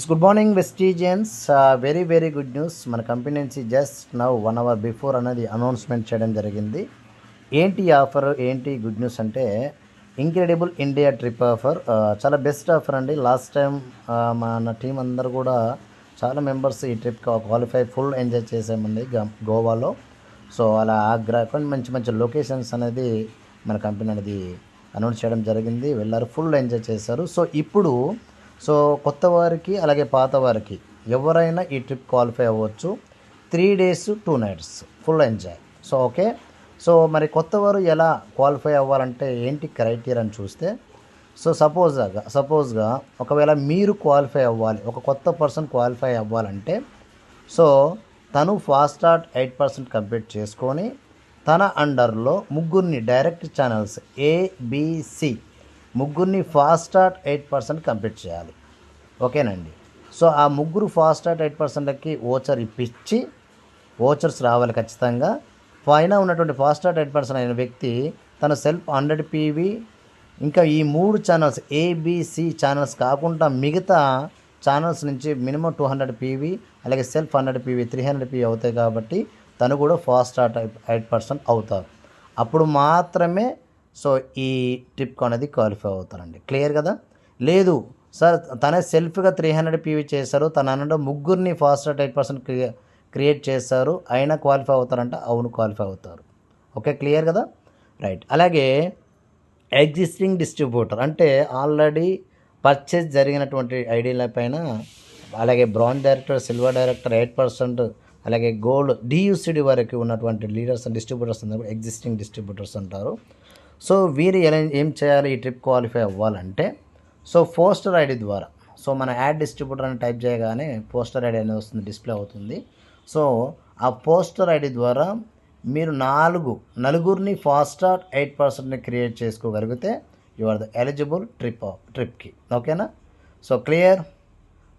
Good morning వెస్టీజియన్స్. Very good news. మన company నుంచి just now 1 hour before అనేది announcement చేయడం జరిగింది. ఏంటి ఆఫర్, ఏంటి గుడ్ న్యూస్ అంటే ఇంక్రెడిబుల్ ఇండియా ట్రిప్ ఆఫర్. చాలా బెస్ట్ ఆఫర్ అండి. లాస్ట్ టైం మన టీం అందరూ కూడా చాలా మెంబర్స్ ఈ ట్రిప్ క్వాలిఫై ఫుల్ ఎంజాయ్ చేసామండి గోవాలో. సో అలా ఆగ్రా కొన్ని మంచి మంచి లొకేషన్స్ అనేది మన కంపెనీ అనేది అనౌన్స్ చేయడం జరిగింది. వెళ్ళారు, ఫుల్ ఎంజాయ్ చేశారు. సో కొత్త వారికి అలాగే పాత వారికి ఎవరైనా ఈ ట్రిప్ క్వాలిఫై అవ్వచ్చు. 3 days 2 nights full enjoy. So okay. So మరి కొత్త వారు ఎలా క్వాలిఫై అవ్వాలంటే ఏంటి క్రైటీరియా అని చూస్తే, సో సపోజ్గా ఒకవేళ మీరు క్వాలిఫై అవ్వాలి, ఒక కొత్త పర్సన్ క్వాలిఫై అవ్వాలంటే సో తను ఫాస్ట్ స్టార్ట్ 8% కంప్లీట్ చేసుకొని తన అండర్లో ముగ్గురిని డైరెక్ట్ ఛానల్స్ ఏబిసి ముగ్గురిని ఫాస్ట్ స్టార్ట్ 8% కంప్లీట్ చేయాలి. ఓకేనండి. సో ఆ ముగ్గురు ఫాస్ట్ స్టార్ట్ 8%కి ఓచర్ ఇప్పించి, ఓచర్స్ రావాలి ఖచ్చితంగా. పైన ఉన్నటువంటి ఫాస్ట్ స్టార్ట్ 8% అయిన వ్యక్తి తన సెల్ఫ్ 100 PV, ఇంకా ఈ 3 ఛానల్స్ ఏబిసి ఛానల్స్ కాకుండా మిగతా ఛానల్స్ నుంచి మినిమం 200 PV అలాగే సెల్ఫ్ 100 PV 300 PV అవుతాయి. కాబట్టి తను కూడా ఫాస్ట్ స్టార్ట్ 8% అవుతారు. అప్పుడు మాత్రమే సో ఈ ట్రిప్ అనేది క్వాలిఫై అవుతారండి. క్లియర్ కదా? లేదు సార్ తనే సెల్ఫ్గా 300 PV చేశారు, తన అన్నలో ముగ్గురిని ఫాస్ట్ స్టార్ట్ 8% క్రియేట్ చేశారు, అయినా క్వాలిఫై అవుతారంటే అవును క్వాలిఫై అవుతారు. ఓకే, క్లియర్ కదా? రైట్. అలాగే ఎగ్జిస్టింగ్ డిస్ట్రిబ్యూటర్ అంటే ఆల్రెడీ పర్చేజ్ జరిగినటువంటి ఐడీల పైన అలాగే బ్రాంజ్ డైరెక్టర్, సిల్వర్ డైరెక్టర్ 8%, అలాగే గోల్డ్ డియూసిడి వరకు ఉన్నటువంటి లీడర్స్ అండ్ డిస్ట్రిబ్యూటర్స్ అందరూ ఎగ్జిస్టింగ్ డిస్ట్రిబ్యూటర్స్ అంటారు. సో వీరు ఏం చేయాలి ఈ ట్రిప్ క్వాలిఫై అవ్వాలంటే, సో పోస్టర్ ఐడి ద్వారా, సో మన యాడ్ డిస్ట్రిబ్యూటర్ అని టైప్ చేయగానే పోస్టర్ ఐడి అనేది వస్తుంది, డిస్ప్లే అవుతుంది. సో ఆ పోస్టర్ ఐడి ద్వారా మీరు నలుగురిని ఫాస్ట్ స్టార్ట్ 8%ని క్రియేట్ చేసుకోగలిగితే యు ఆర్ ద ఎలిజిబుల్ ట్రిప్కి. ఓకేనా? So clear.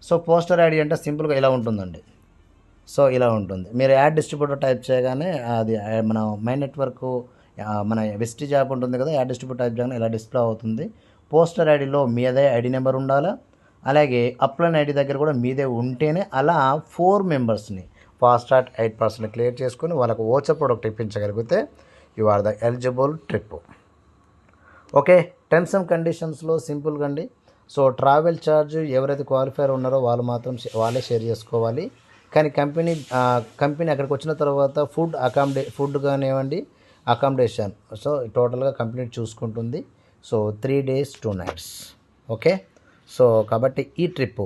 So poster ID అంటే సింపుల్గా ఇలా ఉంటుందండి. సో ఇలా ఉంటుంది. మీరు యాడ్ డిస్ట్రిబ్యూటర్ టైప్ చేయగానే అది మన మై నెట్వర్క్ మన వెస్టీజ్ యాప్ ఉంటుంది కదా, యాడ్ డిస్ట్రిబ్యూటర్ టైప్ చేయగానే ఇలా డిస్ప్లే అవుతుంది. పోస్టర్ ఐడిలో మీదే ఐడి నెంబర్ ఉండాలా, అలాగే అప్లైన్ ఐడి దగ్గర కూడా మీదే ఉంటేనే అలా 4 మెంబర్స్ని ఫాస్ట్ స్టార్ట్ 8% క్లియర్ చేసుకొని వాళ్ళకు ఓచర్ ప్రొడక్ట్ ఇప్పించగలిగితే you are the eligible trip. Okay, terms and కండిషన్స్లో సింపుల్గా అండి. సో ట్రావెల్ ఛార్జ్ ఎవరైతే క్వాలిఫైర్ ఉన్నారో వాళ్ళు మాత్రం వాళ్ళే షేర్ చేసుకోవాలి. కానీ కంపెనీ అక్కడికి వచ్చిన తర్వాత ఫుడ్ కానివ్వండి, అకామిడేషన్ సో టోటల్గా కంపెనీ చూసుకుంటుంది. So 3 days 2 nights. Okay. So కాబట్టి ఈ ట్రిప్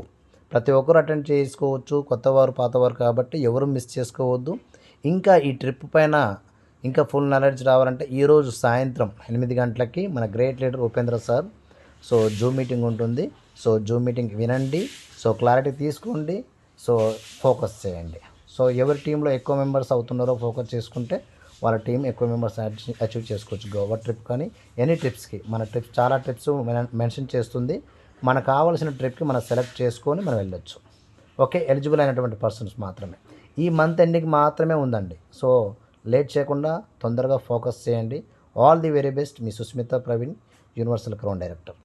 ప్రతి ఒక్కరు అటెండ్ చేసుకోవచ్చు, కొత్తవారు పాతవారు కాబట్టి ఎవరు మిస్ చేసుకోవద్దు. ఇంకా ఈ ట్రిప్ పైన ఇంకా ఫుల్ నాలెడ్జ్ రావాలంటే ఈరోజు సాయంత్రం 8 గంటలకి మన great leader Upendra sir so Zoom meeting ఉంటుంది. సో జూమ్ మీటింగ్ వినండి, సో క్లారిటీ తీసుకోండి, సో ఫోకస్ చేయండి. సో ఎవరి టీంలో ఎక్కువ మెంబర్స్ అవుతున్నారో ఫోకస్ చేసుకుంటే వాళ్ళ టీం ఎక్కువ మెంబర్స్ అచీవ్ చేసుకోవచ్చు. గోవా ట్రిప్ కానీ ఎనీ ట్రిప్స్కి మన చాలా ట్రిప్స్ మెన్షన్ చేస్తుంది. మనకు కావాల్సిన ట్రిప్కి మనం సెలెక్ట్ చేసుకొని మనం వెళ్ళొచ్చు. ఓకే, ఎలిజిబుల్ అయినటువంటి పర్సన్స్ మాత్రమే. ఈ మంత్ ఎండింగ్ మాత్రమే ఉందండి. సో లేట్ చేయకుండా తొందరగా ఫోకస్ చేయండి. All the very best. మీ Susmita Praveen, universal crown director.